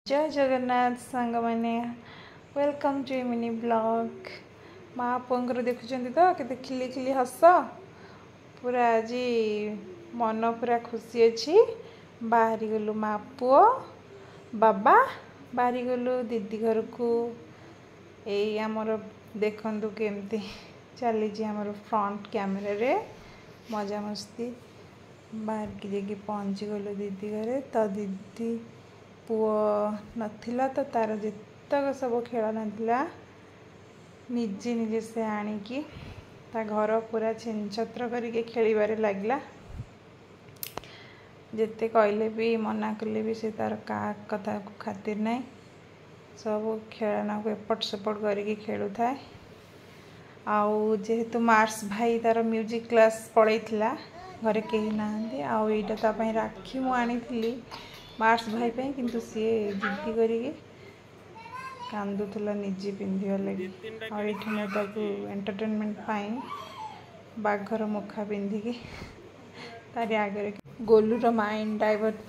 जय जगन्नाथ सांग मैंने वेलकम टू मिनी ब्लॉग माँ पुअर देखुं तो के खिली खिली हस पूरा आज मन पूरा खुशी अच्छी बाहरी गलु माँ पुओ बाबा बाहरी गलु दीदी घर को यही आमर देखु केमती चली आमर फ्रंट कैमेरा रे मजा मस्ती बाहर की जाकि पहुँची गलु दीदी घरे तो दीदी पुओ नथिला तो तार जितक सब खेल नाला निजे निजे से आणिकी ता घर पूरा छिनछत्र करके खेलिबारे लागला जिते कहले भी मना कले भी से तार का कथा को खातिर नहीं सब खेलना को एपट सेपट करके खेलु थाए आउ जेहेतु मार्स भाई तार म्यूजिक क्लास पढ़ेला घरे कहीं नहांती आउ एटा ता पई राखी मु आनी मार्स भाई पे किंतु सी जिद्दी करके कांदुला निजे पिंधा लगे और ये एंटरटेनमेंट बाघर मुखा पिंधिकी तारी आगे गोलूर माइंड डाइवर्ट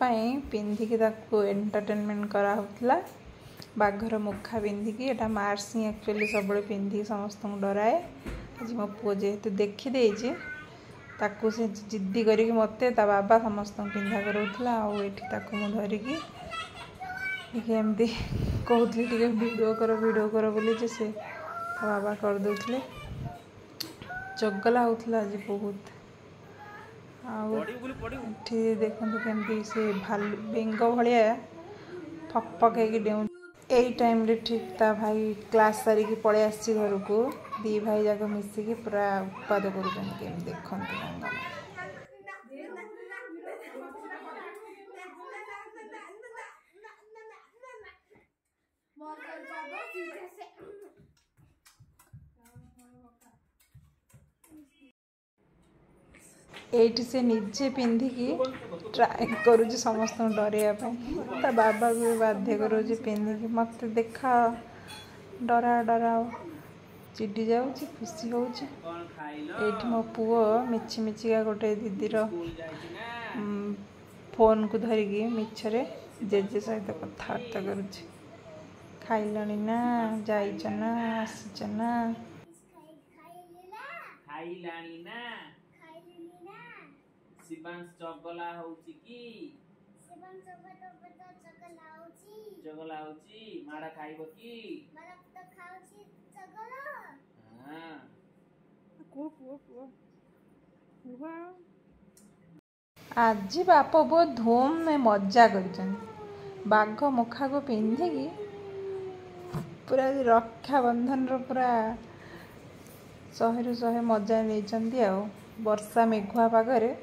पिंधिकी एंटरटेनमेंट कराला बाघर मुखा पिंधिकी एटा मार्स ही एक्चुअली सब पिंधिकी समस्त डराए आज मो पुओ जेहेतु देखीदे ताकू से जिद्दी करके मते ता बाबा समस्त पिंधा करूला आठि धरिकी एमती कहते वीडियो कर बोली से ता बाबा करदे चगला होता आज बहुत आठी देखु केमती से भालू बेंग भाया फक फक हो यही टाइम रे ठीक ता भाई क्लास सारिकी पलि आसी घर को दी भाई जाक मिसिकी पूरा उत्पाद कर देखते एठी से निजे पिंधिकी ट्राए करुँ समस्त डरवाई ता बाबा भी बाध्य करूँ पिंधिकी मत देखा डरा डराओ चिड़ी जाऊँ खुशी हो मो पुओ मिछि मिछिका गोटे दीदीर फोन को धरिकी मिछरे जेजे सहित कथबार्ता करुँच खाइलनी ना जाइच ना आसीच ना शिवांश चगला होउची की चगला होउची माड़ा खाइबो की माड़ा तो खाउची चगला हां को आज बाप बो धूम में मजा कर बाघ मुखा को पिंधिकी पूरा रक्षा बंधन रो पूरा 100 रु 100 मजा नहीं वर्षा मेघुआ पागरे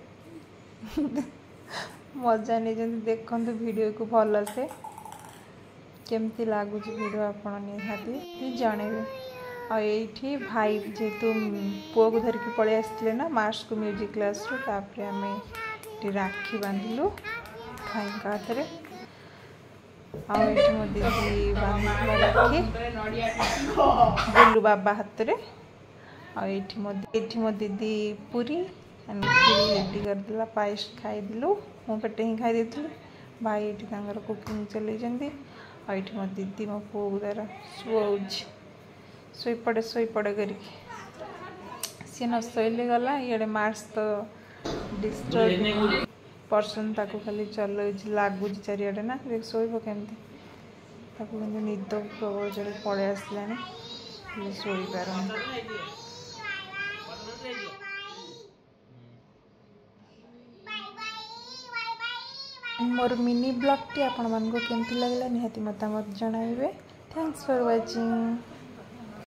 मजा नहीं देखु वीडियो को भल से केमती लगुच वीडियो आपण निहाती जनइबे आठी भाई जेहेतु पुओ को धरिकी पलि आसते ना मार्स को म्यूजिक क्लास रू आम राखी बांधिलु भाई हाथ में मो दीदी बांधला राखी बुलू बाबा हाथ में आठी मो दीदी पूरी रेडी करदेला पायस खाईदेलु मो पेटे ही खाई भाई ये कुकिंग चलते आठी मो दीदी मो पुओ को तार शोपड़े कर सी न शोले गला ये मार्स तो डिस्टर्ब पर्सन ताको खाली चल लगुच चारिड़े ना शोब केमती निद प्रबल पलि आसला शोई पार मोर मिनी ब्लॉग टी आपण मानको केमती लागला निहाती मतामत जणाइबे। Thanks for watching.